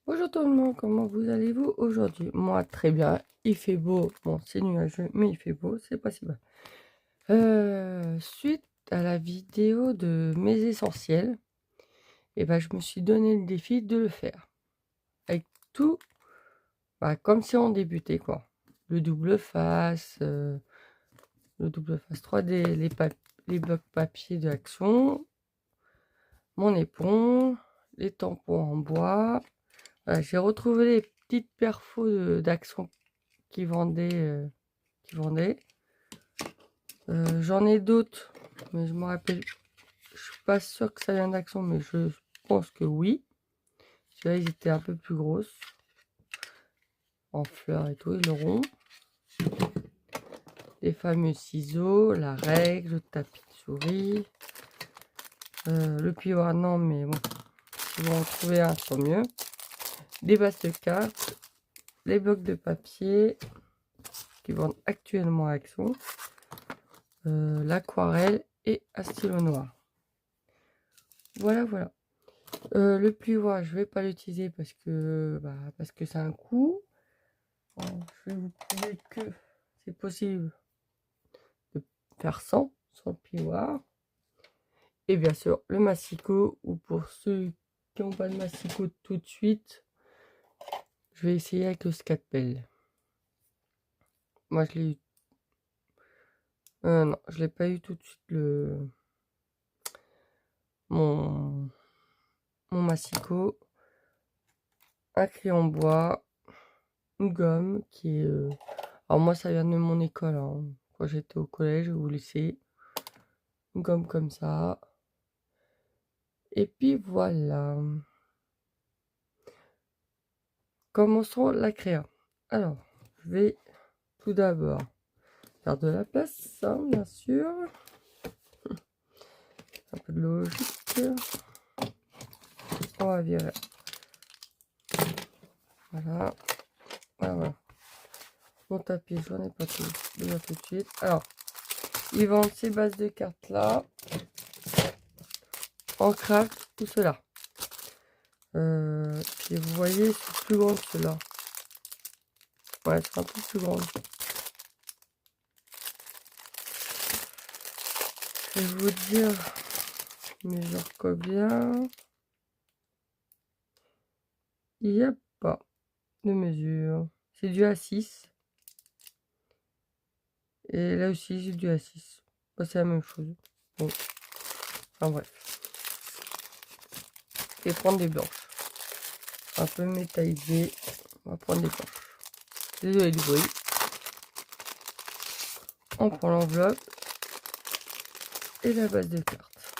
Bonjour tout le monde, comment vous allez-vous aujourd'hui? Moi très bien, il fait beau, bon c'est nuageux mais il fait beau, c'est pas si mal. Suite à la vidéo de mes essentiels, et ben je me suis donné le défi de le faire. Avec tout, comme si on débutait quoi. Le double face, le double face 3D, les blocs papier d'Action, mon éponge, les tampons en bois. Voilà, j'ai retrouvé les petites perfos d'Action qui vendaient. J'en ai d'autres, mais je me rappelle, je suis pas sûre que ça vient d'Action, mais je pense que oui. Celui-là, ils étaient un peu plus grosses, en fleurs et tout, et le rond. Les fameux ciseaux, la règle, le tapis de souris, le plioir, non, mais bon, si vous en trouvez un, tant mieux. Des bases de cartes, les blocs de papier qui vendent actuellement à Action, l'aquarelle et un stylo noir. Voilà, voilà. Le plioir, je vais pas l'utiliser parce que c'est un coup. Je vais vous prouver que c'est possible de faire sans le plioir. Et bien sûr, le massicot, ou pour ceux qui n'ont pas de massicot tout de suite, je vais essayer avec le scalpel. Moi, je l'ai eu. Non, je l'ai pas eu tout de suite mon massicot. Un crayon bois, une gomme qui est. Alors moi, ça vient de mon école. Hein. Quand j'étais au collège ou au lycée, une gomme comme ça. Et puis voilà. Commençons la créa. Alors, je vais tout d'abord faire de la place, hein, bien sûr. Un peu de logique. On va virer. Voilà. Voilà. Mon tapis, j'en ai pas tout de suite. Alors, ils vendent ces bases de cartes là en craft ou cela. Et vous voyez, c'est plus grand que cela. Ouais, c'est un peu plus grand. Je vais vous dire mesure combien. Il n'y a pas de mesure. C'est du A6. Et là aussi, j'ai du A6. C'est la même chose. Bon. Enfin bref. Je vais prendre des blanches. Un peu métallisées. On va prendre des blanches. Désolé du bruit. On prend l'enveloppe. Et la base de cartes.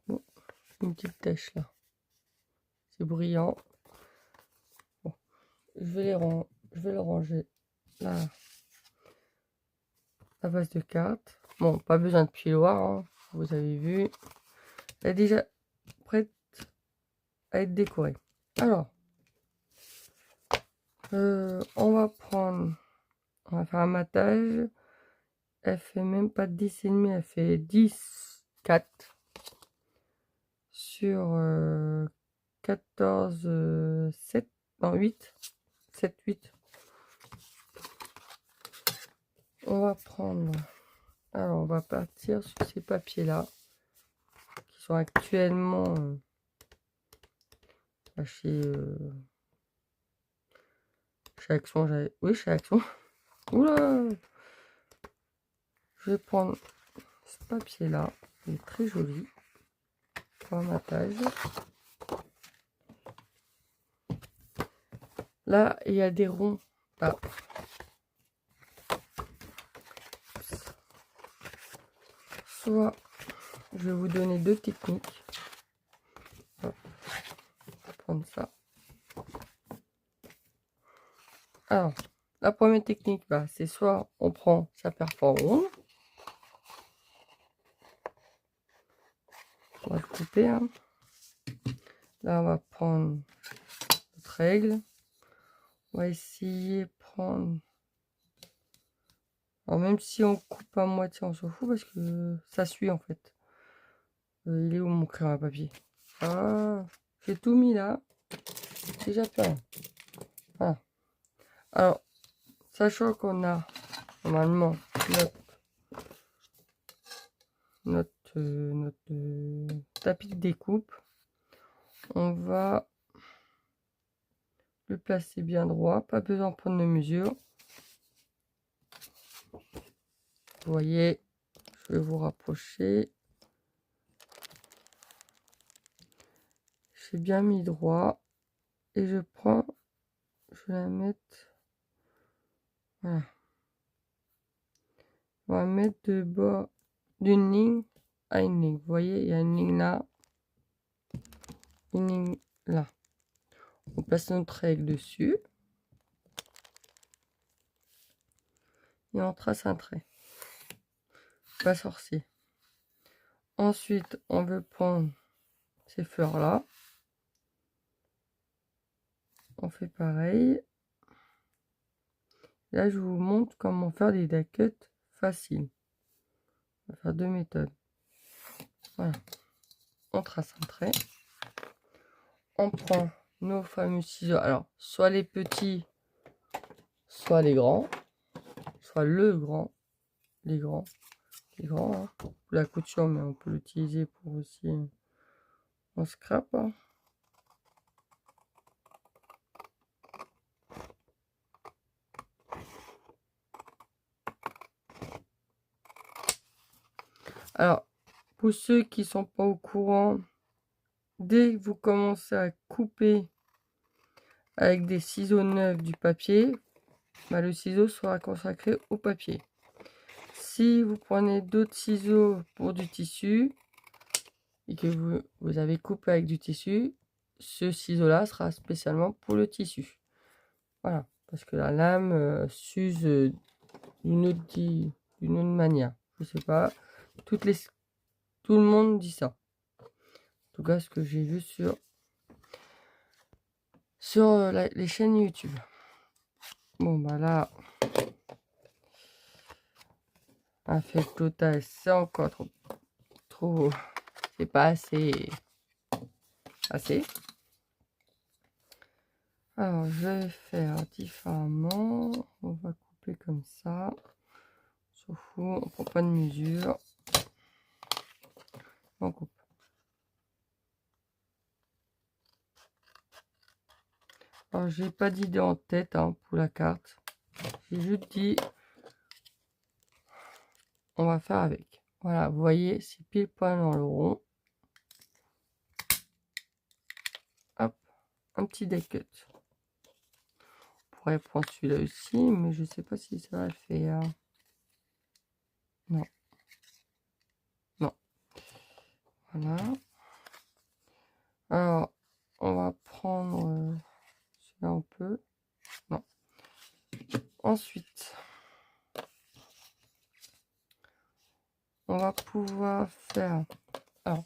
Bon. Une petite tache là. C'est brillant. Bon. Je vais le ranger là. La base de cartes. Bon, pas besoin de piloir, hein, vous avez vu. Elle est déjà prête à être décorée. Alors, on va faire un matage. Elle fait même pas 10,5, elle fait 10,4 sur 14, 7, non 8, 7, 8. On va prendre, alors on va partir sur ces papiers là, qui sont actuellement chez Action, oui chez Action. Oula, je vais prendre ce papier là, il est très joli pour un matage. Là il y a des ronds là. Soit je vais vous donner deux techniques. Hop, on va prendre ça. Alors, la première technique, c'est soit on prend sa perforation ronde. On va le couper. Hein. Là, on va prendre notre règle. On va essayer de prendre... Alors, même si on coupe à moitié, on s'en fout parce que ça suit en fait. Il est où mon crayon à papier? ça. J'ai tout mis là. Déjà plus rien. Voilà. Alors, sachant qu'on a normalement notre tapis de découpe, on va le placer bien droit. Pas besoin de prendre de mesure. Vous voyez, je vais vous rapprocher. J'ai bien mis droit. Et je prends, je vais la mettre, voilà. On va mettre de bord d'une ligne à une ligne. Vous voyez, il y a une ligne là, une ligne là. On place notre règle dessus. Et on trace un trait. Pas sorcier. Ensuite, on veut prendre ces fleurs là. On fait pareil. Là, je vous montre comment faire des die cuts faciles. On va faire deux méthodes. Voilà. On trace un trait. On prend nos fameux ciseaux. Alors, soit les petits, soit les grands. Soit le grand. Les grands. Les grands. Hein. Pour la couture, mais on peut l'utiliser pour aussi en scrap. Hein. Alors, pour ceux qui sont pas au courant, dès que vous commencez à couper avec des ciseaux neufs du papier, bah, le ciseau sera consacré au papier. Si vous prenez d'autres ciseaux pour du tissu et que vous avez coupé avec du tissu, ce ciseau-là sera spécialement pour le tissu. Voilà, parce que la lame s'use d'une autre manière. Je sais pas, tout le monde dit ça. En tout cas, ce que j'ai vu sur les chaînes YouTube. Bon, bah là, un fait total, c'est encore trop, c'est pas assez. Alors, je vais faire différemment. On va couper comme ça. On s'en fout, on prend pas de mesure. On coupe. Alors, j'ai pas d'idée en tête hein, pour la carte. J'ai juste dit, on va faire avec. Voilà, vous voyez, c'est pile poil dans le rond. Hop, un petit die cut. On pourrait prendre celui-là aussi, mais je sais pas si ça va le faire. Non. Non. Voilà. Alors, on va prendre celui-là, on peut. Non. Ensuite, on va pouvoir faire. Alors,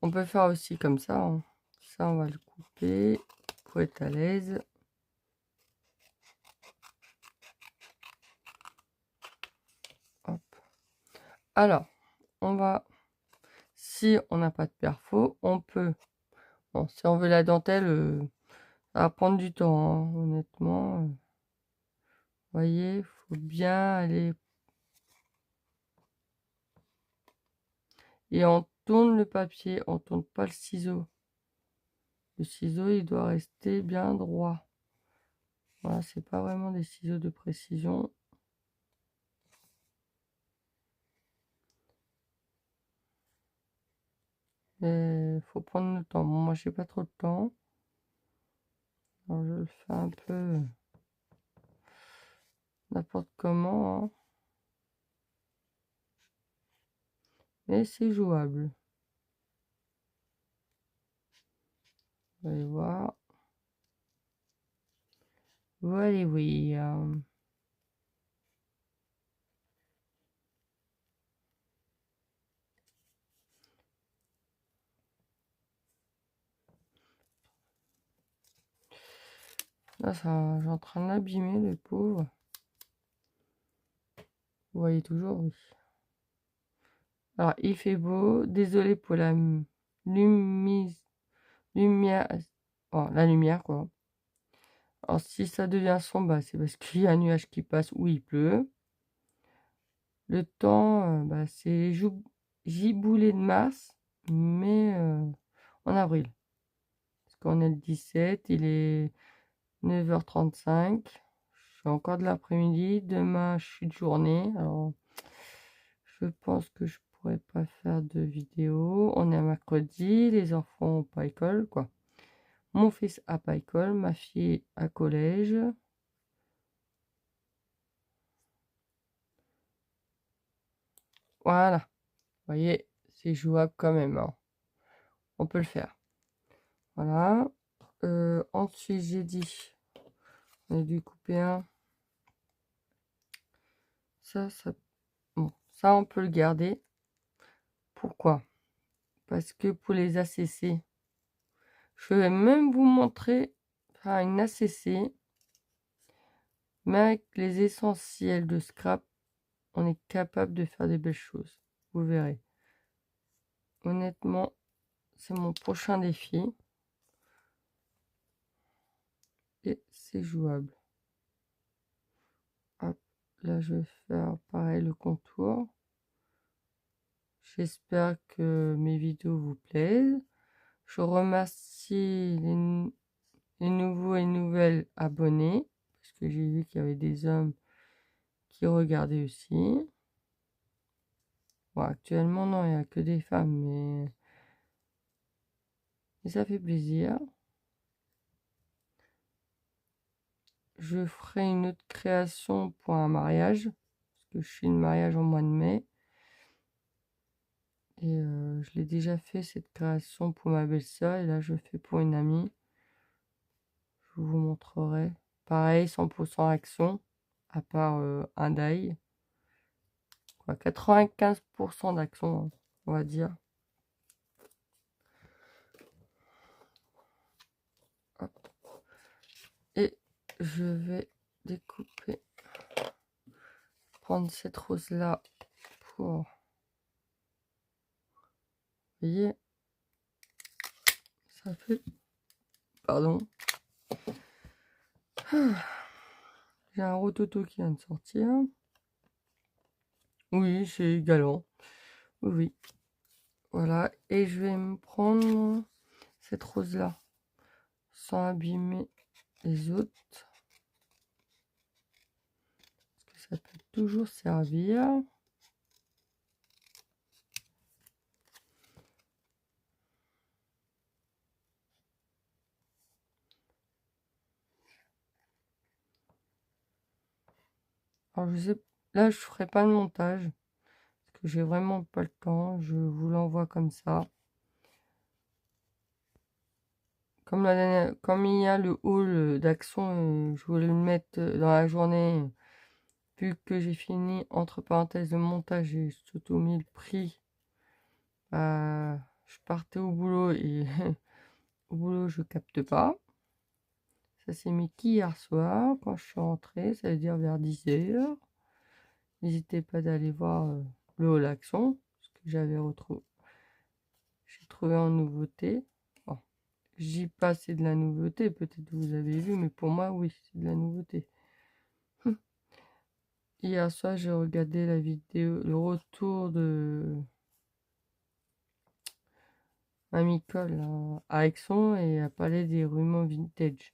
on peut faire aussi comme ça. Hein. Ça, on va le couper pour être à l'aise. Hop. Alors, on va. Si on n'a pas de perfo, on peut. Bon, si on veut la dentelle, ça va prendre du temps, hein, honnêtement. Vous voyez, il faut bien aller. Et on tourne le papier, on tourne pas le ciseau. Le ciseau, il doit rester bien droit. Voilà, c'est pas vraiment des ciseaux de précision. Mais faut prendre le temps. Bon, moi, j'ai pas trop de temps. Alors, je le fais un peu n'importe comment. Hein. Mais c'est jouable. Vous allez voir. Voilà, oui. Là, ça, j'ai en train de l'abîmer, le pauvre. Vous voyez toujours, oui. Alors, il fait beau. Désolé pour lumière, oh, la lumière quoi. Alors si ça devient sombre, c'est parce qu'il y a un nuage qui passe ou il pleut. Le temps, c'est giboulée de mars, mais en avril. Parce qu'on est le 17, il est 9h35. J'ai encore de l'après-midi. Demain, je suis de journée. Alors, je pense que je pourrais pas faire de vidéo. On est à mercredi. Les enfants n'ont pas école, quoi. Mon fils a pas école. Ma fille à collège. Voilà. Vous voyez, c'est jouable quand même, hein. On peut le faire. Voilà. Ensuite, j'ai dit, on a dû couper un. Bon, ça, on peut le garder. Pourquoi? Parce que pour les ACC, je vais même vous montrer faire une ACC, mais avec les essentiels de scrap, on est capable de faire des belles choses. Vous verrez. Honnêtement, c'est mon prochain défi. Et c'est jouable. Hop, là, je vais faire pareil le contour. J'espère que mes vidéos vous plaisent. Je remercie les nouveaux et nouvelles abonnés, parce que j'ai vu qu'il y avait des hommes qui regardaient aussi. Bon, actuellement, non, il n'y a que des femmes, mais ça fait plaisir. Je ferai une autre création pour un mariage, parce que je suis de mariage au mois de mai. Et je l'ai déjà fait, cette création, pour ma belle-sœur, et là, je fais pour une amie. Je vous montrerai. Pareil, 100% action, à part un die. 95% d'action, hein, on va dire. Hop. Et je vais découper, prendre cette rose là pour, vous voyez, ça fait, pardon, j'ai un rototo qui vient de sortir. Oui, c'est galant, oui, voilà. Et je vais me prendre cette rose là sans abîmer les autres, parce que ça peut toujours servir. Alors je sais, là je ferai pas le montage parce que j'ai vraiment pas le temps. Je vous l'envoie comme ça. Comme il y a le haul d'action, je voulais le mettre dans la journée. Vu que j'ai fini entre parenthèses le montage et surtout mis le prix, je partais au boulot et au boulot je capte pas. Ça s'est mis qu'hier soir quand je suis rentrée, ça veut dire vers 10h. N'hésitez pas d'aller voir le haul action, ce que j'avais retrouvé. J'ai trouvé en nouveauté. Bon, je dis pas c'est de la nouveauté, peut-être vous avez vu, mais pour moi oui, c'est de la nouveauté. Hier soir, j'ai regardé la vidéo, le retour de Mamie Cole à Aixon et elle parlait des rudiments vintage.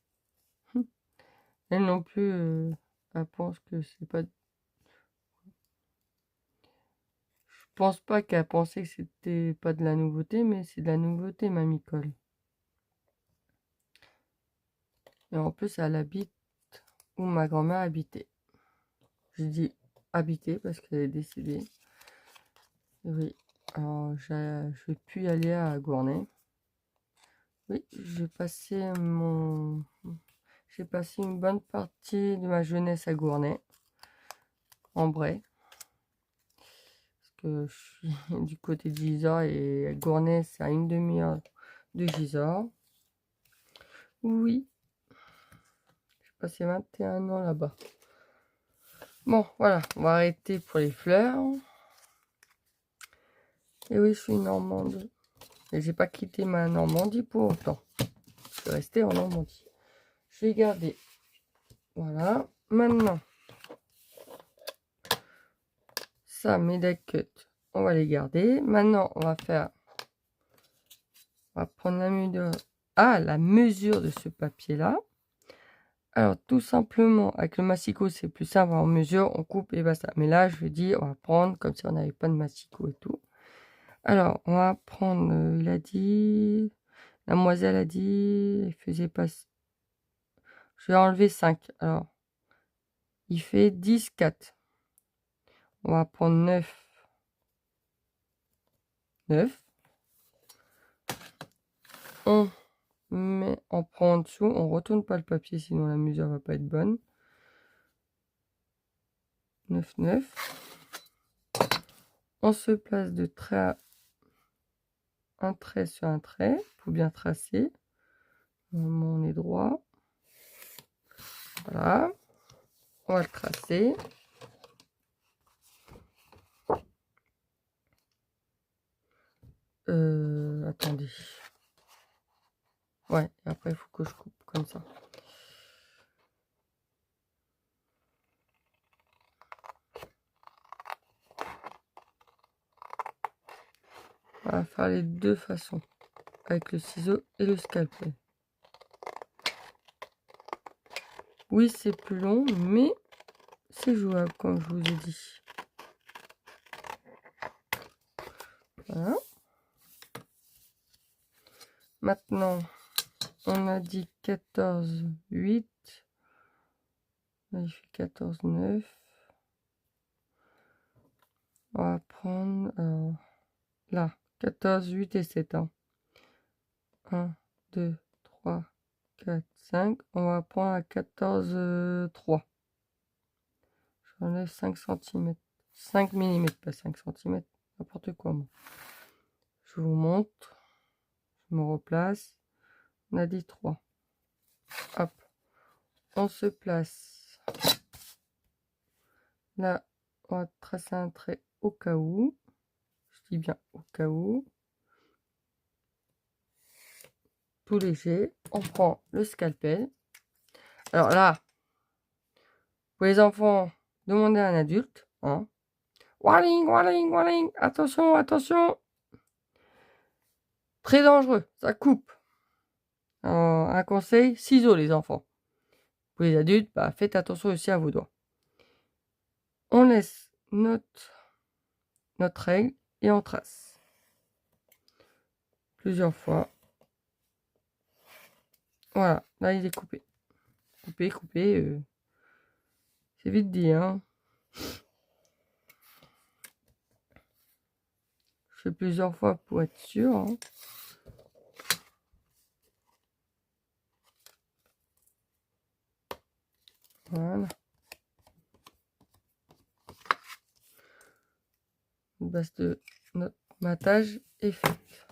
Elle non plus, elle pense que c'est pas. Je pense pas qu'elle pensait que c'était pas de la nouveauté, mais c'est de la nouveauté, Mamie Cole. Et en plus, elle habite où ma grand-mère habitait. Je dis habiter parce qu'elle est décédée. Oui, alors je vais plus y aller à Gournay. Oui, j'ai passé une bonne partie de ma jeunesse à Gournay, en Bray. Parce que je suis du côté de Gisors et Gournay, c'est à une demi-heure de Gisors. Oui, j'ai passé 21 ans là-bas. Bon, voilà, on va arrêter pour les fleurs. Et oui, je suis normande. Et j'ai pas quitté ma Normandie pour autant. Je suis restée en Normandie. Je vais garder. Voilà. Maintenant, ça, mes deck cut, on va les garder. Maintenant, on va faire... On va prendre la mesure de ce papier-là. Alors, tout simplement, avec le massicot, c'est plus simple. En mesure, on coupe et basta. Mais là, je dis, on va prendre comme si on n'avait pas de massicot et tout. Alors, on va prendre, il a dit... La demoiselle a dit... Il faisait pas... Je vais enlever 5. Alors, il fait 10, 4. On va prendre 9. 9. On prend en dessous. On retourne pas le papier, sinon la mesure va pas être bonne. 9, 9. On se place de trait à un trait sur un trait pour bien tracer. On est droit. Voilà. On va le tracer. Attendez. Ouais, et après il faut que je coupe comme ça. On va faire les deux façons. Avec le ciseau et le scalpel. Oui, c'est plus long, mais c'est jouable, comme je vous ai dit. Voilà. Maintenant, on a dit 14, 8. Là, il fait 14, 9. On va prendre là, 14, 8 et 7. 1, 2, 3, 4, 5. On va prendre à 14, 3. J'enlève 5 cm. 5 mm, pas 5 cm. N'importe quoi, moi. Je vous montre. Je me replace. On a dit 3. Hop. On se place. Là, on va tracer un trait au cas où. Je dis bien au cas où. Tout léger. On prend le scalpel. Alors là, pour les enfants, demandez à un adulte. Hein. Warning, warning, warning. Attention, attention. Très dangereux. Ça coupe. Un conseil, ciseaux les enfants. Pour les adultes, bah, faites attention aussi à vos doigts. On laisse notre règle et on trace. Plusieurs fois. Voilà, là il est coupé. Coupé, coupé. C'est vite dit, hein. Je fais plusieurs fois pour être sûr. Hein. Voilà. La base de notre matage est faite.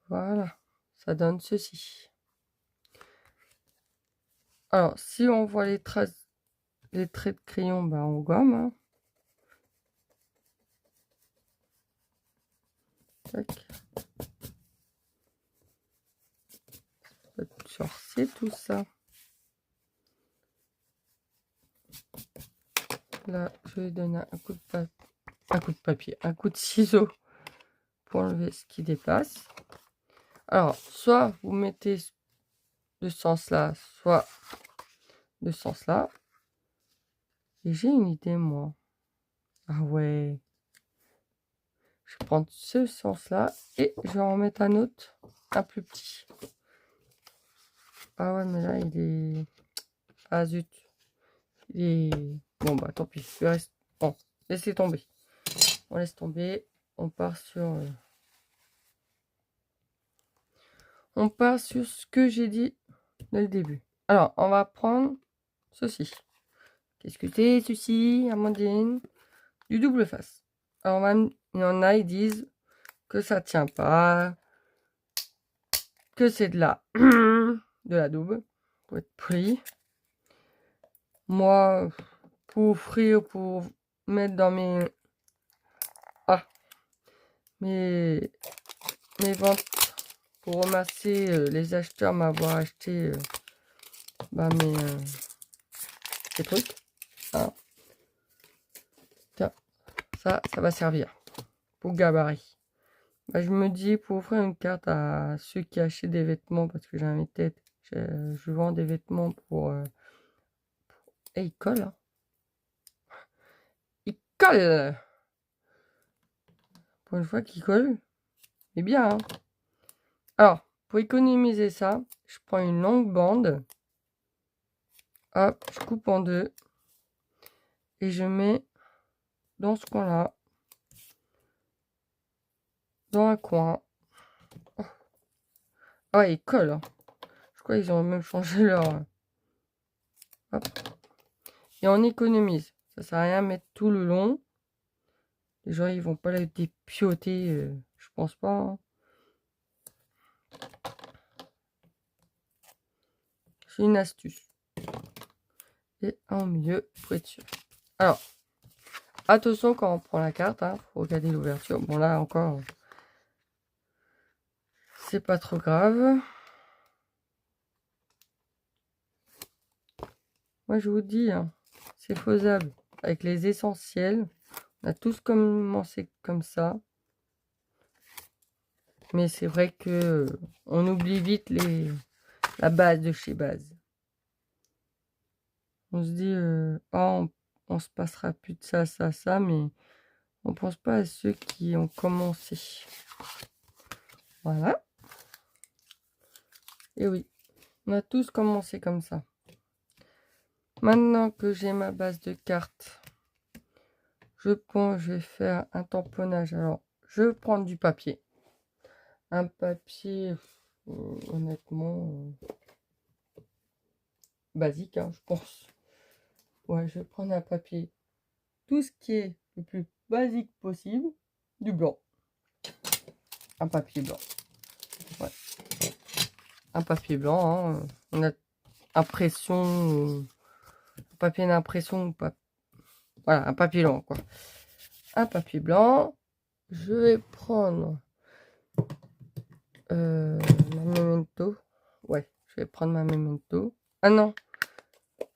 Voilà, ça donne ceci. Alors, si on voit les traces, les traits de crayon, bah, on gomme. Hein. Tac. Sorcier tout ça. Là, je vais donner un coup de papier, un coup de ciseau pour enlever ce qui dépasse. Alors, soit vous mettez de ce sens-là, soit de ce sens-là. Et j'ai une idée, moi. Ah ouais. Je vais prendre ce sens-là et je vais en mettre un autre, un plus petit. Ah ouais, mais là, il est... Ah zut. Il est... Bon, bah tant pis. Il reste... Bon, laissez tomber. On laisse tomber. On part sur... On part sur ce que j'ai dit dès le début. Alors, on va prendre ceci. Qu'est-ce que c'est, ceci, Amandine? Du double face. Alors, même, il y en a, ils disent que ça tient pas, que c'est de la double, pour être poli. Moi, pour offrir, pour mettre dans mes... Ah, mes ventes pour remercier les acheteurs m'avoir acheté ces trucs. Hein. Tiens, ça va servir pour le gabarit. Je me dis pour offrir une carte à ceux qui achètent des vêtements parce que j'ai un tête. Je vends des vêtements pour. Et il colle. Hein. Il colle. Pour une fois qu'il colle, c'est bien. Hein. Alors, pour économiser ça, je prends une longue bande. Hop, je coupe en deux. Et je mets dans ce coin-là. Dans un coin. Ah ouais, il colle. Hein. Je crois qu'ils ont même changé leur... Hop. Et on économise. Ça sert à rien de mettre tout le long. Les gens, ils vont pas la dépioter. Je pense pas. Hein. C'est une astuce. Et en milieu pour être sûr. Alors, attention quand on prend la carte. Hein, faut regarder l'ouverture. Bon, là encore, c'est pas trop grave. Moi, je vous dis, hein, c'est faisable. Avec les essentiels, on a tous commencé comme ça. Mais c'est vrai que on oublie vite la base de chez base. On se dit, oh, on se passera plus de ça, mais on pense pas à ceux qui ont commencé. Voilà. Et oui, on a tous commencé comme ça. Maintenant que j'ai ma base de cartes, je vais faire un tamponnage. Alors, je vais prendre du papier. Un papier, honnêtement, basique, hein, je pense. Ouais, je vais prendre un papier. Tout ce qui est le plus basique possible. Du blanc. Un papier blanc. Ouais. Un papier blanc. Hein. On a impression... papier d'impression ou pas. Voilà, un papier blanc, quoi. Un papier blanc. Je vais prendre ma memento. Ouais, je vais prendre ma memento. Ah non,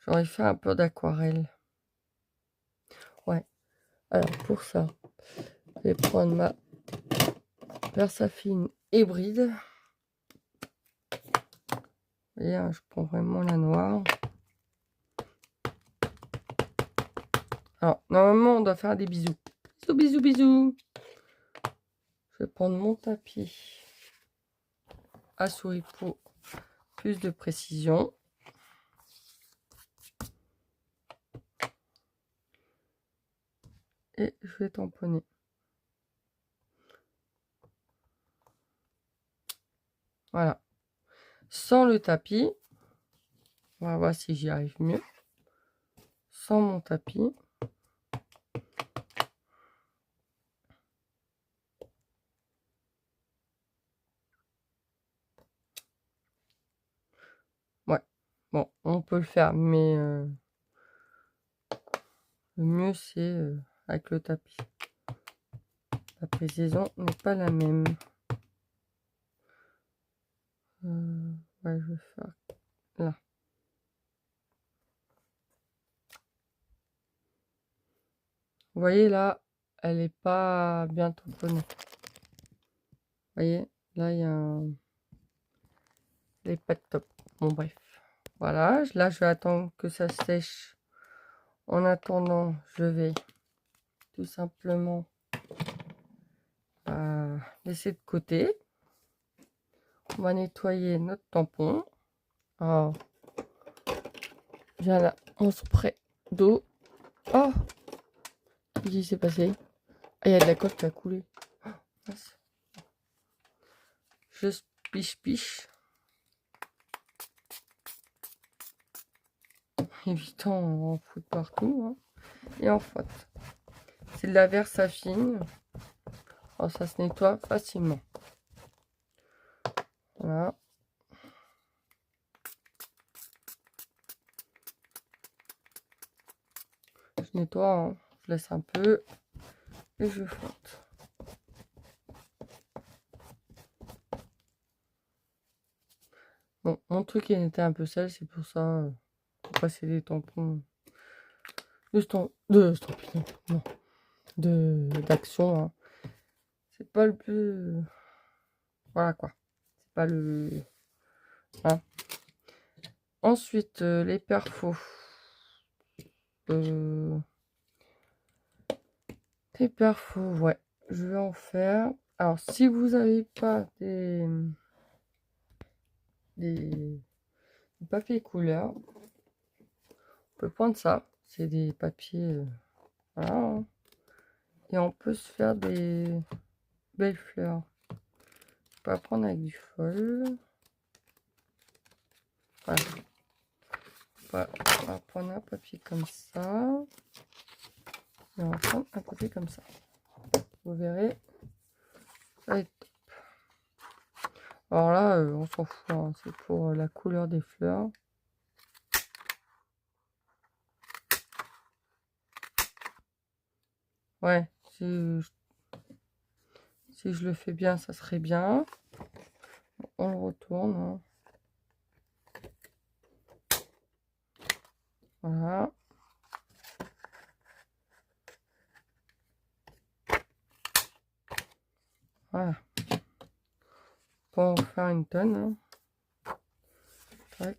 j'aurais fait un peu d'aquarelle. Ouais. Alors, pour ça, je vais prendre ma Versafine hybride. Vous voyez, hein, je prends vraiment la noire. Alors, normalement, on doit faire des bisous. Bisous, bisous, bisous. Je vais prendre mon tapis à souris pour plus de précision. Et je vais tamponner. Voilà. Sans le tapis. On va voir si j'y arrive mieux. Sans mon tapis. Ouais. Bon, on peut le faire, mais le mieux c'est avec le tapis. La précision n'est pas la même. Ouais, je vais faire là. Vous voyez là, elle est pas bien tamponnée. Vous voyez, là il y a un... Elle est pas de top. Bon bref. Voilà, là je vais attendre que ça sèche. En attendant, je vais tout simplement laisser de côté. On va nettoyer notre tampon. Alors, j'ai là mon spray d'eau. Oh, qu'est-ce qui s'est passé? Ah, il y a de la coque qui a coulé. Oh, je piche. Évitant en foutre partout. Hein. Et en frotte. C'est de la Versafine. Oh, ça se nettoie facilement. Voilà. Je nettoie, hein. Je laisse un peu et je frotte. Bon, mon truc il était un peu sale, c'est pour ça. Pour passer des tampons. De stampines, non. D'action. Hein. C'est pas le plus. Voilà quoi. C'est pas le. Hein. Ensuite, les perfos. Les perfos, ouais. Je vais en faire. Alors, si vous n'avez pas des papiers couleur, on peut prendre ça. C'est des papiers. Voilà. Hein. Et on peut se faire des belles fleurs. On peut prendre avec du fol. Voilà. On va prendre un papier comme ça. Et on va prendre un papier comme ça. Vous verrez. Ça va être top. Alors là, on s'en fout. Hein. C'est pour la couleur des fleurs. Ouais. Si je le fais bien, ça serait bien. On le retourne. Hein. Voilà. Voilà. Pour en faire une tonne. Hein. Tac.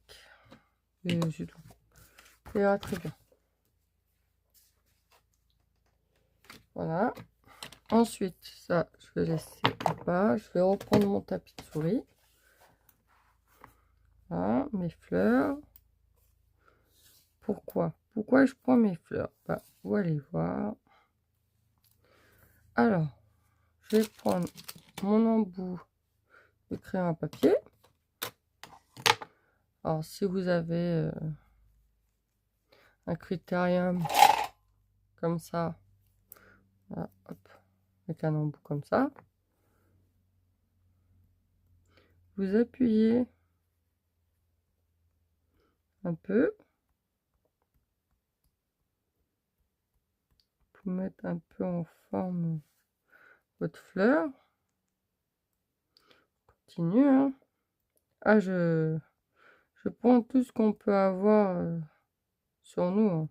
Et c'est tout. Ça ira très bien. Voilà. Ensuite, ça, je vais laisser là-bas. Je vais reprendre mon tapis de souris. Voilà, mes fleurs. Pourquoi je prends mes fleurs? Bah, vous allez voir. Alors, je vais prendre mon embout de crayon à papier. Alors, si vous avez un critérium comme ça, là, hop, avec un embout comme ça, vous appuyez un peu pour mettre un peu en forme votre fleur. Continue. Hein. Ah, je prends tout ce qu'on peut avoir sur nous. Hein.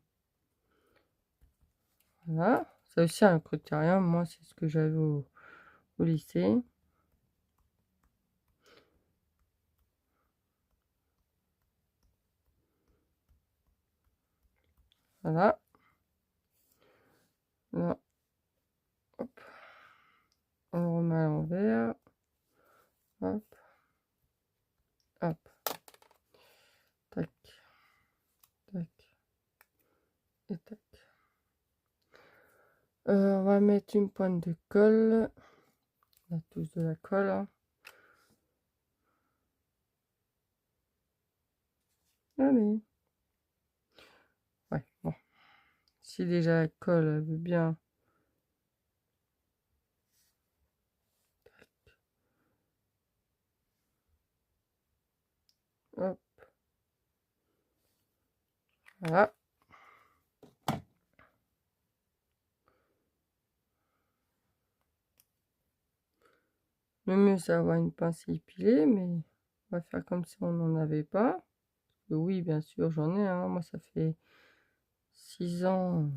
Voilà. Ça aussi un critérium. Moi, c'est ce que j'avais au lycée. Voilà. Là. Hop. On le remet à l'envers. Hop. Hop. Tac. Tac. Et tac. On va mettre une pointe de colle. On a tous de la colle. Hein. Allez. Ouais, bon. Si déjà la colle elle veut bien. Hop. Voilà. Le mieux, c'est d'avoir une pince épilée, mais on va faire comme si on n'en avait pas. Oui, bien sûr, j'en ai. Hein. Moi, ça fait 6 ans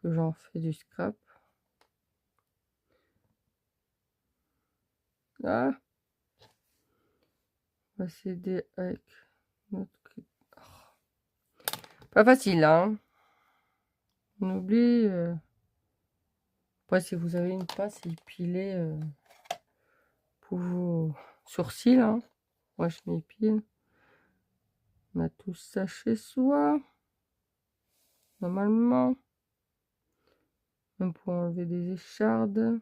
que j'en fais du scrap. Ah, on va s'aider avec notre... Pas facile, hein. On oublie... Après, si vous avez une pince épilée pour vos sourcils, hein. Moi, je m'épile. On a tout ça chez soi. Normalement. Même pour enlever des échardes.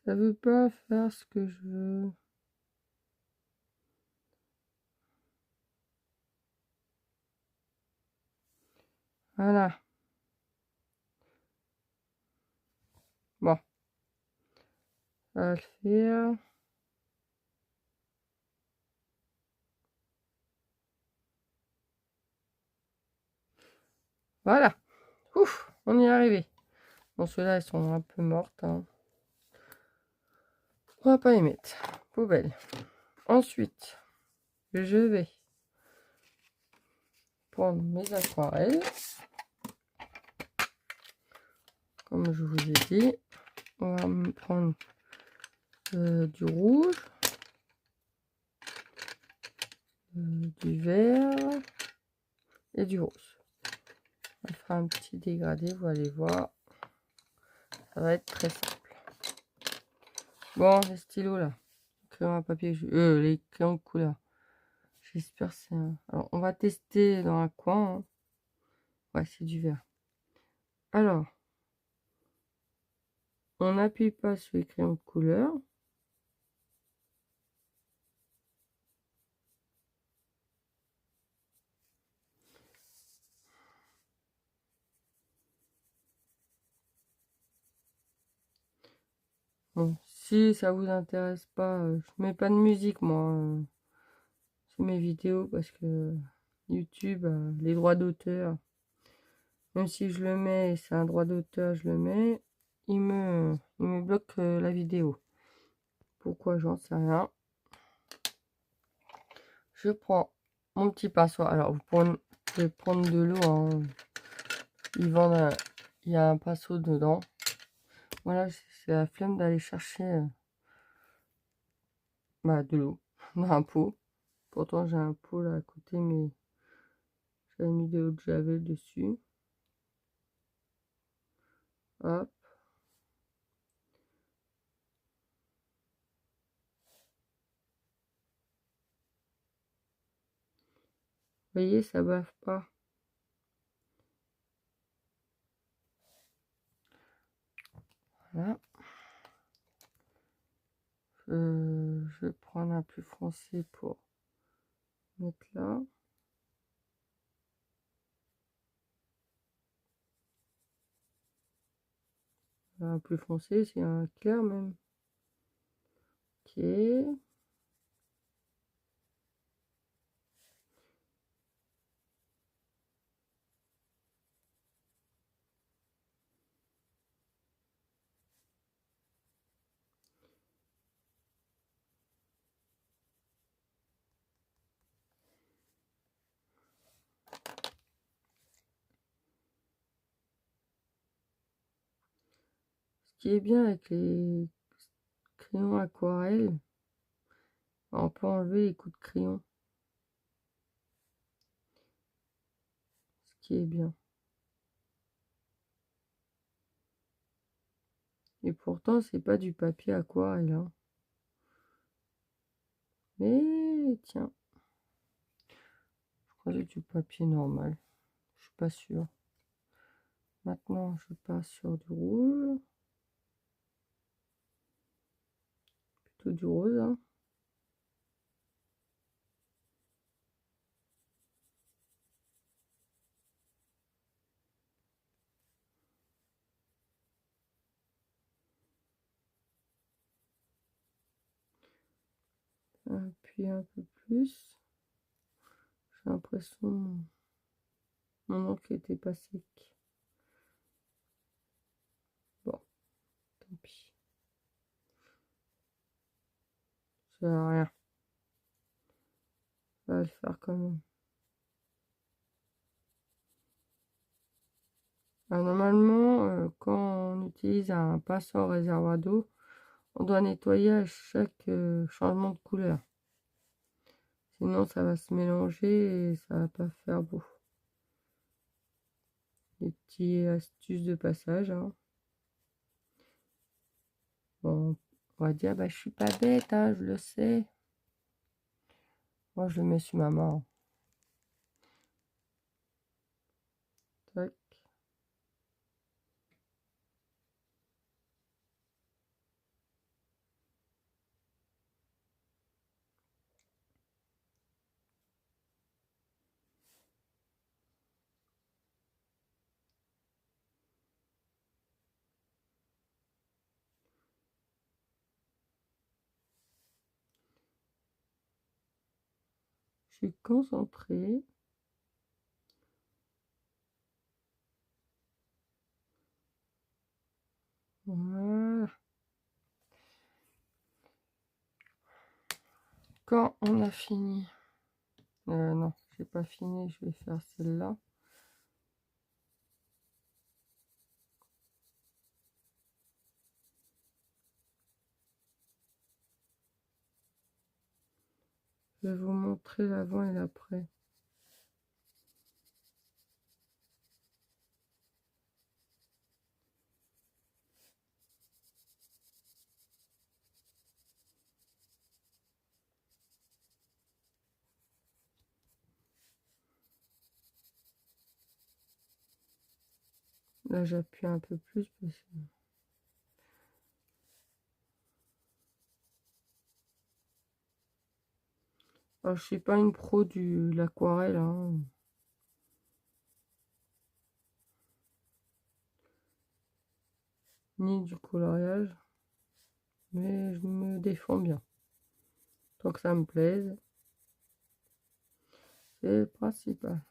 Ça veut pas faire ce que je veux. Voilà. Bon. Ça va le faire. Voilà. Ouf, on y est arrivé. Bon, ceux-là, elles sont un peu mortes, hein. On va pas les mettre. Poubelle. Ensuite, je vais prendre mes aquarelles. Comme je vous ai dit, on va me prendre du rouge, du vert et du rose. On fera un petit dégradé, vous allez voir. Ça va être très simple. Bon, les stylos là. Crayon à papier, les crayons de couleur. J'espère que c'est un... Alors, on va tester dans un coin, hein. Ouais, c'est du vert. Alors, on n'appuie pas sur les crayons de couleur. Bon, si ça vous intéresse pas, je mets pas de musique moi sur mes vidéos parce que YouTube, les droits d'auteur, même si je le mets, c'est un droit d'auteur, je le mets, il me bloque la vidéo. Pourquoi, j'en sais rien. Je prends mon petit pinceau. Alors, je vais prendre de l'eau, hein. Ils vendent il y a un pinceau dedans. Voilà, c'est la flemme d'aller chercher de l'eau dans un pot. Pourtant, j'ai un pot là à côté, mais j'avais mis de l'eau de javel dessus. Hop. Vous voyez, ça bave pas. Voilà. Je vais prendre un plus foncé pour mettre là. Un plus foncé, c'est un clair même. Ok. Ce qui est bien avec les crayons aquarelle, on peut enlever les coups de crayon. Ce qui est bien. Et pourtant, c'est pas du papier aquarelle, hein. Mais tiens, je crois que c'est du papier normal. Je suis pas sûre. Maintenant, je passe sur du rouge. Plutôt du rose, hein. Puis un peu plus. J'ai l'impression mon encre était pas sec. Bon, tant pis. Ça sert à rien. Ça va le faire quand même. Normalement, quand on utilise un pinceau au réservoir d'eau, on doit nettoyer à chaque changement de couleur. Sinon, ça va se mélanger et ça va pas faire beau. Des petites astuces de passage, hein. Bon, on va dire, je suis pas bête, hein, je le sais. Moi, je le mets sur ma main. Tac. Je suis concentrée. Voilà. Quand on a fini, non, j'ai pas fini, je vais faire celle-là. Je vais vous montrer l'avant et l'après. Là, j'appuie un peu plus parce que... Alors, je suis pas une pro de l'aquarelle, hein. Ni du coloriage, mais je me défends bien. Tant que ça me plaise, c'est le principal.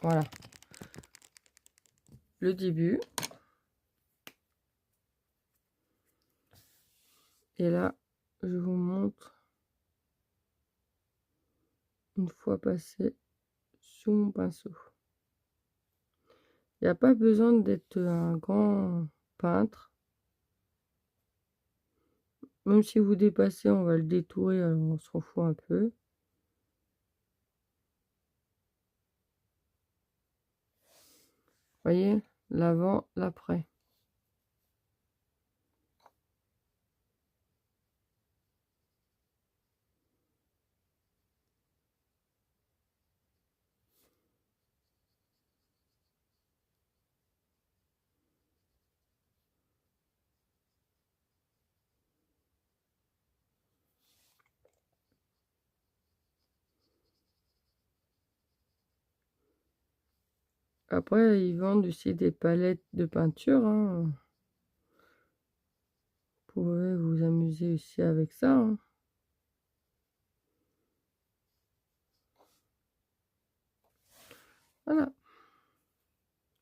Voilà. Le début. Et là, je vous montre une fois passé sous mon pinceau. Il n'y a pas besoin d'être un grand peintre. Même si vous dépassez, on va le détourer, alors on s'en fout un peu. Voyez, l'avant, l'après. Après, ils vendent aussi des palettes de peinture, hein. Vous pouvez vous amuser aussi avec ça, hein. Voilà.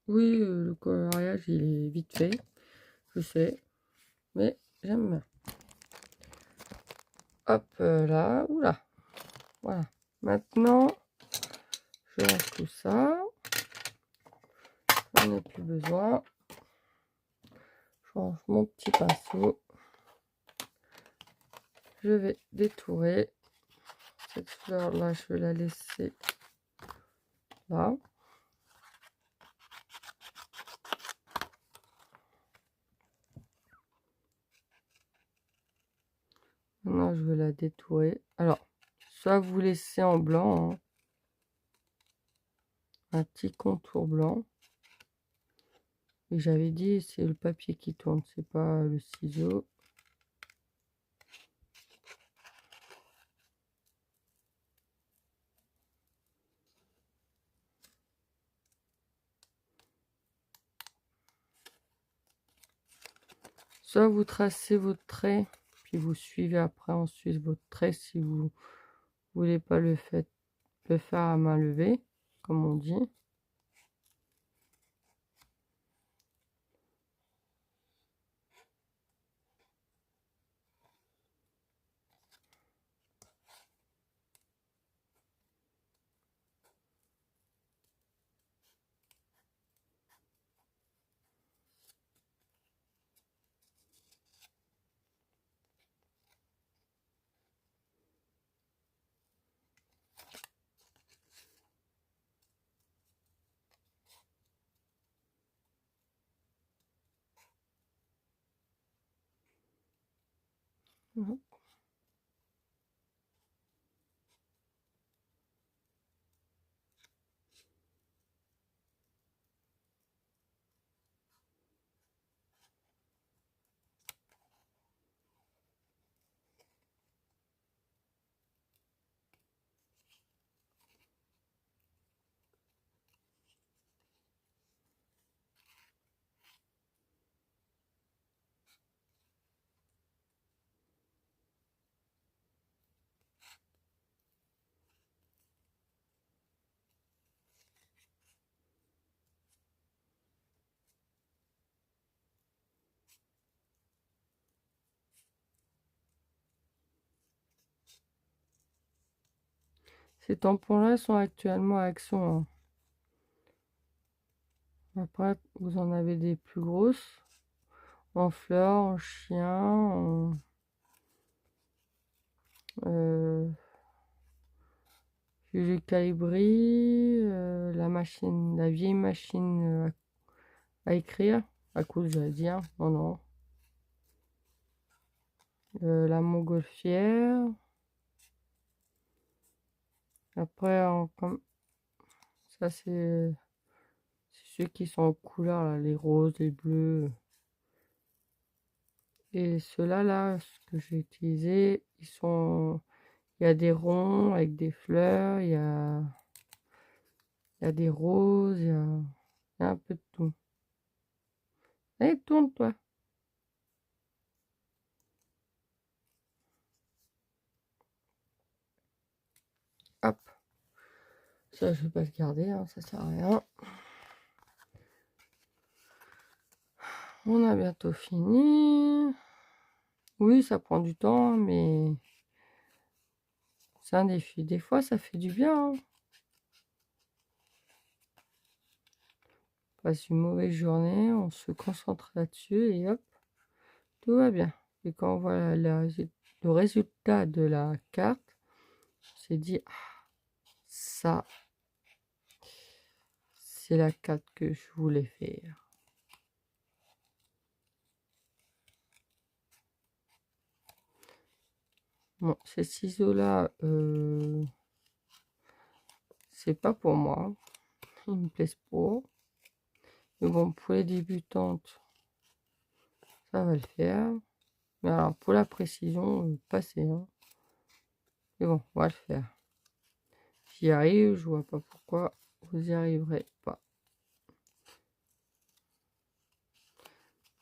Oui, le coloriage, il est vite fait, je sais, mais j'aime bien. Hop là, oula. Voilà. Maintenant, je lance tout ça. J'en ai plus besoin. Je range mon petit pinceau. Je vais détourer. Cette fleur là, je vais la laisser là. Maintenant, je vais la détourer. Alors, soit vous laissez en blanc, hein, un petit contour blanc. Et j'avais dit, c'est le papier qui tourne, c'est pas le ciseau. Soit vous tracez votre trait, puis vous suivez après ensuite votre trait si vous voulez pas le faire à main levée, comme on dit. Mhm. Ces tampons-là sont actuellement à Action, hein. Après, vous en avez des plus grosses. En fleurs, en chien, en... Jules Calibri, la vieille machine à écrire, à coudre, j'allais dire. Non, non. La montgolfière. Après, comme ça, c'est ceux qui sont en couleur, là, les roses, les bleus. Et ceux-là, là, ce que j'ai utilisé, ils sont... Il y a des ronds avec des fleurs, il y a des roses, il y a un peu de tout. Allez, tourne-toi. Hop. Ça, je vais pas le garder, hein, ça sert à rien. On a bientôt fini. Oui, ça prend du temps, mais c'est un défi. Des fois, ça fait du bien, hein. On passe une mauvaise journée, on se concentre là-dessus et hop, tout va bien. Et quand on voit le résultat de la carte, on s'est dit, ah, ça, c'est la carte que je voulais faire. Bon, ces ciseaux-là, c'est pas pour moi. Ils me plaisent pas. Mais bon, pour les débutantes, ça va le faire. Mais alors, pour la précision, passez, hein. Mais bon, on va le faire. J'y arrive, je vois pas pourquoi vous y arriverez pas.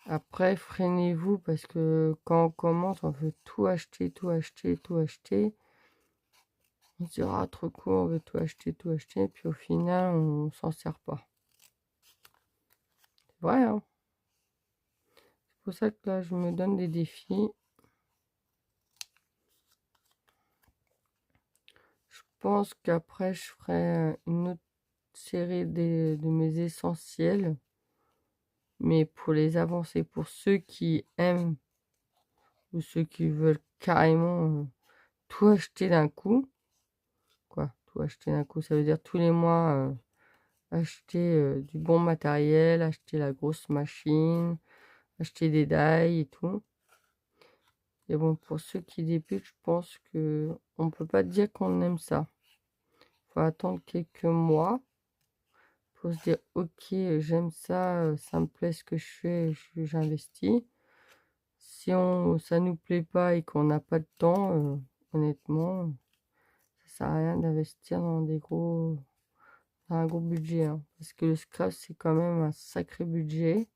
Après, freinez-vous parce que quand on commence, on veut tout acheter, tout acheter, tout acheter. On se dira, ah, trop cool, on veut tout acheter, et puis au final, on s'en sert pas. C'est vrai, hein. C'est pour ça que là, je me donne des défis. Je pense qu'après, je ferai une autre série de mes essentiels. Mais pour les avancer, pour ceux qui aiment ou ceux qui veulent carrément tout acheter d'un coup, quoi, tout acheter d'un coup, ça veut dire tous les mois acheter du bon matériel, acheter la grosse machine, acheter des die et tout. Et bon, pour ceux qui débutent, je pense que on peut pas dire qu'on aime ça. Faut attendre quelques mois pour se dire, ok, j'aime ça, ça me plaît ce que je fais, j'investis. Si ça nous plaît pas et qu'on n'a pas de temps, honnêtement, ça sert à rien d'investir dans un gros budget, hein. Parce que le scrap, c'est quand même un sacré budget.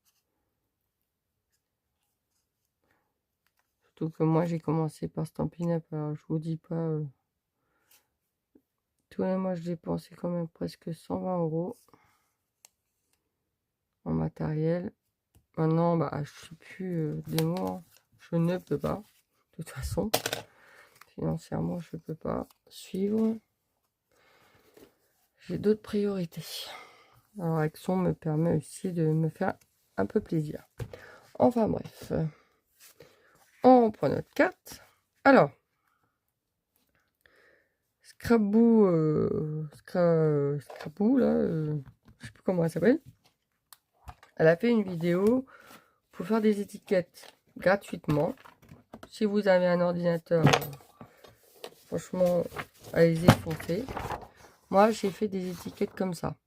Surtout que moi, j'ai commencé par Stampin' Up. Alors, je vous dis pas, tous les mois, je dépensais quand même presque 120 € en matériel. Maintenant, bah, je suis plus des mois. Je ne peux pas. De toute façon, financièrement, je ne peux pas suivre. J'ai d'autres priorités. Alors, Action me permet aussi de me faire un peu plaisir. Enfin bref, on prend notre carte. Alors, Scraboo, là, je sais plus comment elle s'appelle. Elle a fait une vidéo pour faire des étiquettes gratuitement. Si vous avez un ordinateur, franchement, allez-y, foncez. Moi, j'ai fait des étiquettes comme ça.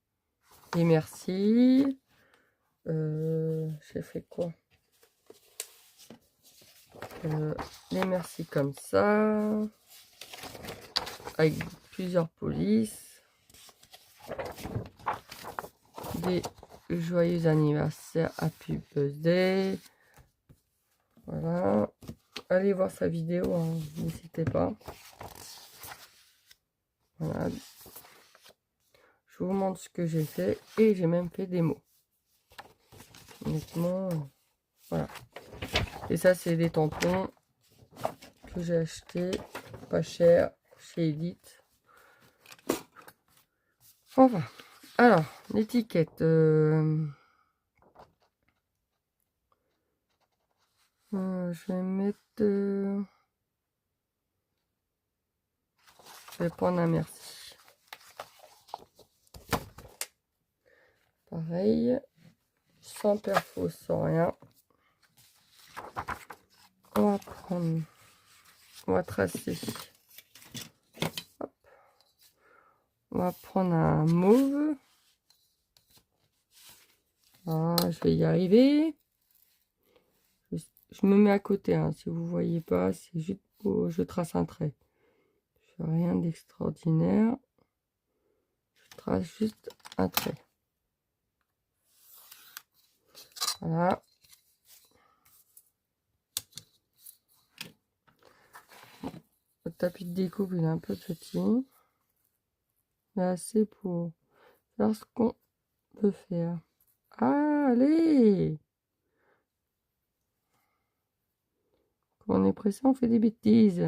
Et merci. J'ai fait quoi? Les merci comme ça. Avec plusieurs polices. Des joyeux anniversaires, happy birthday. Voilà. Allez voir sa vidéo, hein, n'hésitez pas. Voilà. Je vous montre ce que j'ai fait et j'ai même fait des mots. Honnêtement, voilà. Et ça, c'est des tampons que j'ai acheté pas cher chez Edith. Enfin, alors, l'étiquette. Je vais mettre... je vais prendre un merci. Pareil. Sans perfo, sans rien. On va prendre... On va tracer. Hop. On va prendre un mauve. Ah, je vais y arriver. Je me mets à côté, hein, si vous voyez pas, c'est juste pour je trace un trait. Je fais rien d'extraordinaire. Je trace juste un trait. Voilà. Le tapis de découpe il est un peu petit. Mais assez pour faire ce qu'on peut faire. Allez! Quand on est pressé, on fait des bêtises.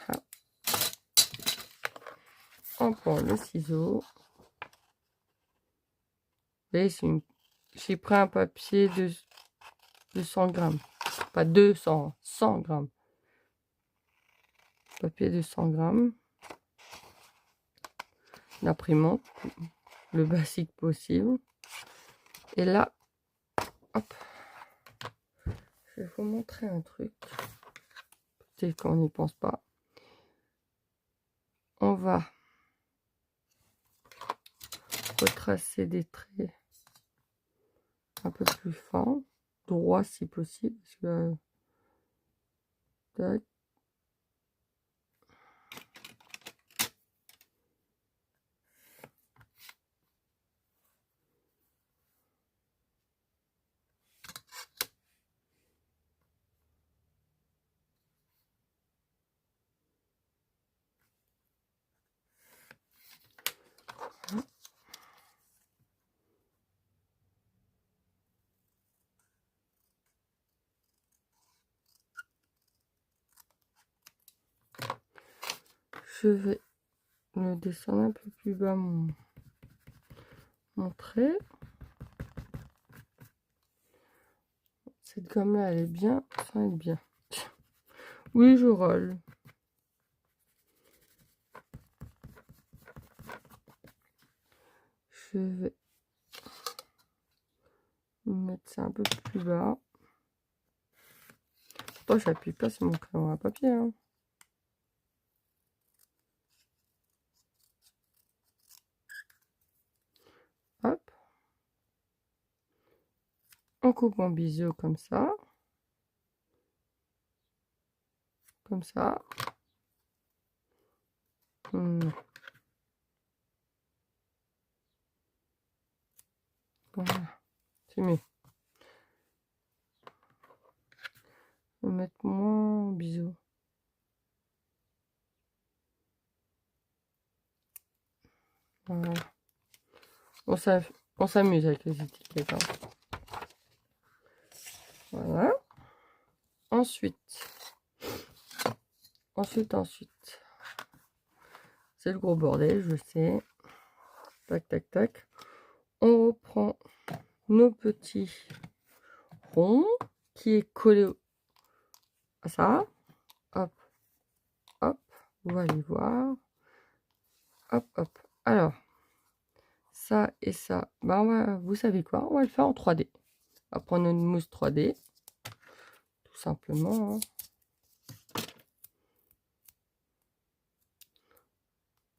Ah. On prend le ciseau. Et j'ai pris un papier de 100 grammes. Pas 200, 100 grammes. Papier de 100 grammes. L'imprimante, le basique possible. Et là, hop, je vais vous montrer un truc. Peut-être qu'on n'y pense pas. On va retracer des traits un peu plus fins, droit si possible. Parce que, tac. Je vais le descendre un peu plus bas mon trait. Cette gomme là elle est bien, ça elle est bien. Oui, je roule. Je vais mettre ça un peu plus bas. Pourtant j'appuie pas sur mon crayon à papier, hein. Hop. On coupe en biseau comme ça. Comme ça. Voilà. C'est mieux. Je vais mettre moins en biseau. Voilà. On s'amuse avec les étiquettes, hein. Voilà. Ensuite. C'est le gros bordel, je sais. Tac, tac, tac. On reprend nos petits ronds qui est collé à ça. Hop, hop. Vous allez voir. Hop, hop. Alors, ça et ça, bah vous savez quoi? On va le faire en 3D. On va prendre une mousse 3D. Tout simplement, hein.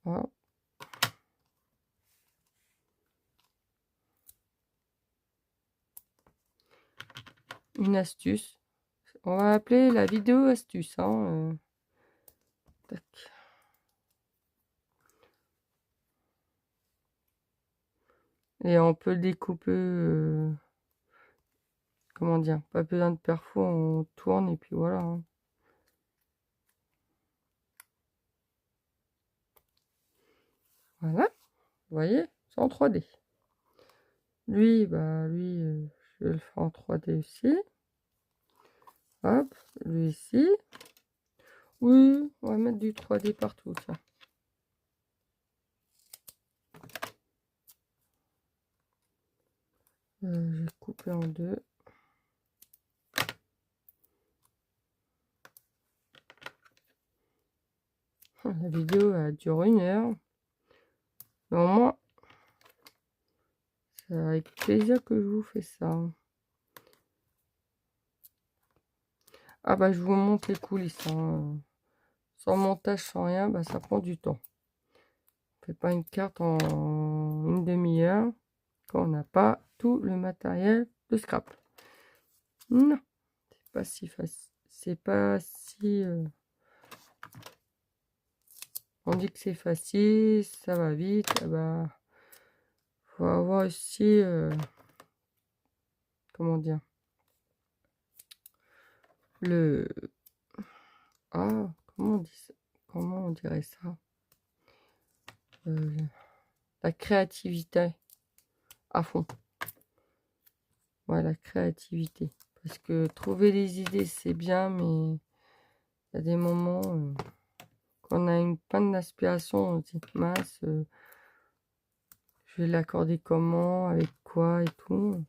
Voilà. Une astuce. On va appeler la vidéo astuce, hein. Tac. Et on peut le découper, comment dire, pas besoin de perfo, on tourne et puis voilà, hein. Voilà, vous voyez, c'est en 3D. Lui, je vais le faire en 3D aussi. Hop, lui ici. Oui, on va mettre du 3D partout, ça. Je vais couper en deux. La vidéo elle dure 1 heure. Mais au moins, c'est avec plaisir que je vous fais ça. Ah bah je vous montre les coulisses. Hein. Sans montage, sans rien, bah ça prend du temps. On fait pas une carte en une demi-heure quand on n'a pas tout le matériel de scrap. Non, c'est pas si facile. C'est pas si... On dit que c'est facile, ça va vite. Ah bah, faut avoir aussi... comment dire, le... Ah, comment on dit ça? Comment on dirait ça? La créativité à fond. Ouais, la créativité. Parce que trouver des idées, c'est bien, mais il y a des moments quand on a une panne d'inspiration, on se dit, mince, je vais l'accorder comment, avec quoi et tout.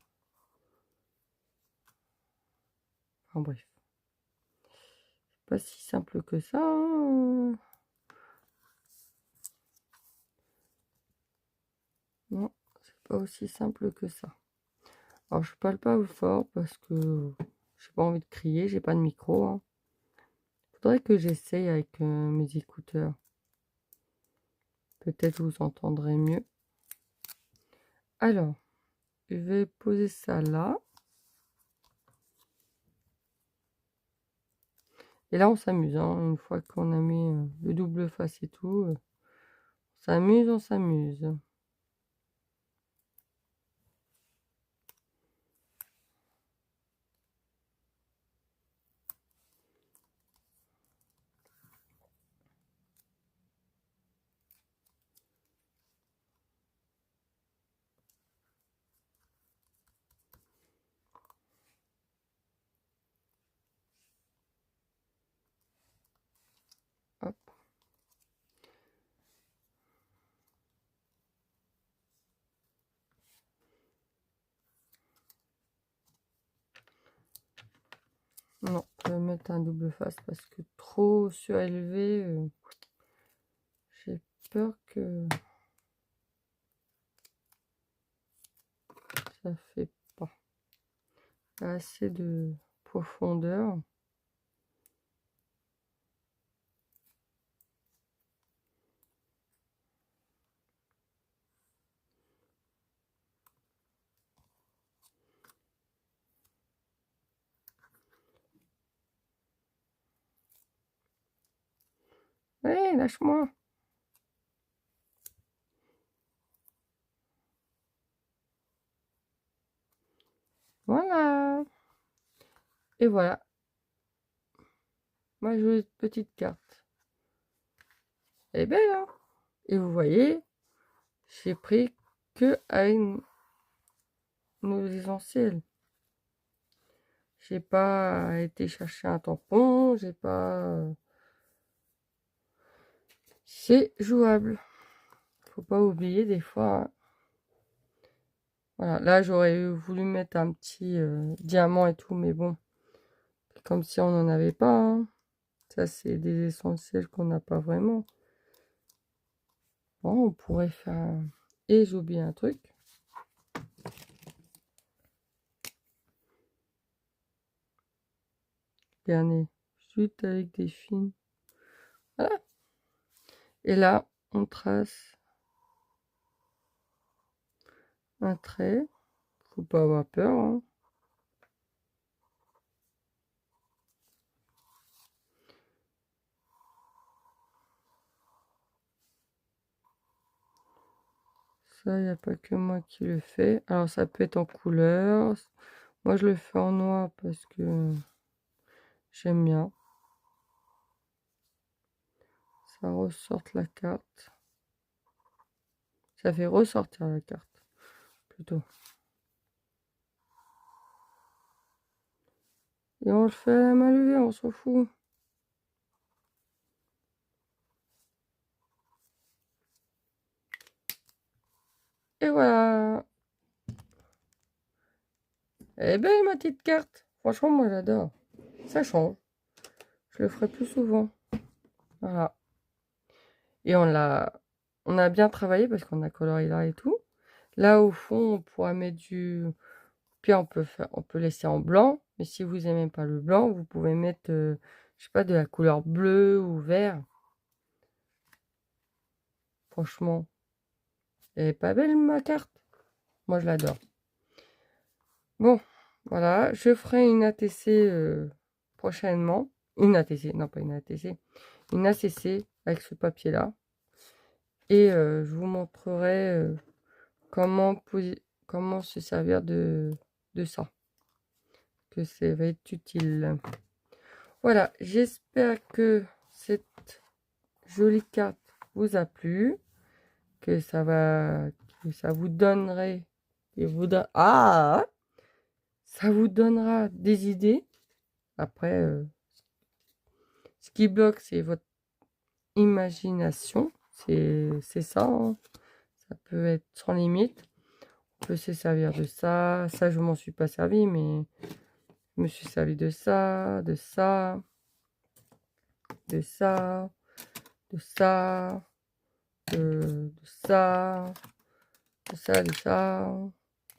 Enfin bref. C'est pas si simple que ça. Hein. Non, c'est pas aussi simple que ça. Alors je parle pas fort parce que j'ai pas envie de crier, j'ai pas de micro. Hein. Faudrait que j'essaye avec mes écouteurs. Peut-être vous entendrez mieux. Alors, je vais poser ça là. Et là, on s'amuse. Hein. Une fois qu'on a mis le double face et tout, on s'amuse, on s'amuse. Hop. Non, je vais mettre un double face parce que trop surélevé, j'ai peur que ça fait pas assez de profondeur. Allez, lâche-moi. Voilà. Et voilà. Ma jolie petite carte. Elle est belle, hein? Et vous voyez, j'ai pris que avec nos essentiels. J'ai pas été chercher un tampon, j'ai pas... C'est jouable. Faut pas oublier des fois. Hein. Voilà, là j'aurais voulu mettre un petit diamant et tout, mais bon, comme si on n'en avait pas. Hein. Ça, c'est des essentiels qu'on n'a pas vraiment. Bon, on pourrait faire... Et j'oublie un truc. Dernier. Suite avec des fines. Voilà. Et là, on trace un trait. Faut pas avoir peur. Hein. Ça, il n'y a pas que moi qui le fais. Alors, ça peut être en couleur. Moi, je le fais en noir parce que j'aime bien. Ça ressorte la carte. Ça fait ressortir la carte, plutôt. Et on le fait à la main levée, on s'en fout. Et voilà. Elle est belle ma petite carte. Franchement, moi j'adore. Ça change. Je le ferai plus souvent. Voilà. Et on a bien travaillé parce qu'on a coloré là et tout. Là au fond, on pourra mettre du. Puis on peut laisser en blanc. Mais si vous aimez pas le blanc, vous pouvez mettre, je sais pas, de la couleur bleue ou vert. Franchement, elle est pas belle ma carte. Moi je l'adore. Bon, voilà, je ferai une ATC prochainement. Une ATC, non pas une ATC. Une ACC avec ce papier-là. Et je vous montrerai comment se servir de ça. Que ça va être utile. Voilà, j'espère que cette jolie carte vous a plu. Que ça vous donnerait. Ça vous donnera des idées. Après, ce qui bloque, c'est votre imagination. C'est ça, hein. Ça peut être sans limite. On peut se servir de ça. Ça, je m'en suis pas servi, mais je me suis servi de ça, de ça, de ça, de ça, de ça, de ça, de ça,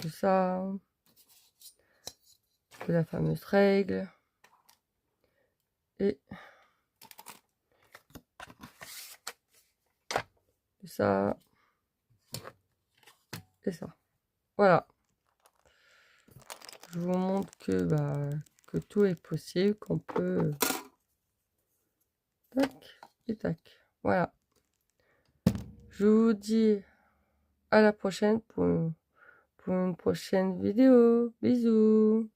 de ça, de la fameuse règle. Et de ça, et ça. Voilà. Je vous montre que tout est possible, qu'on peut... Tac et tac. Voilà. Je vous dis à la prochaine pour une prochaine vidéo. Bisous.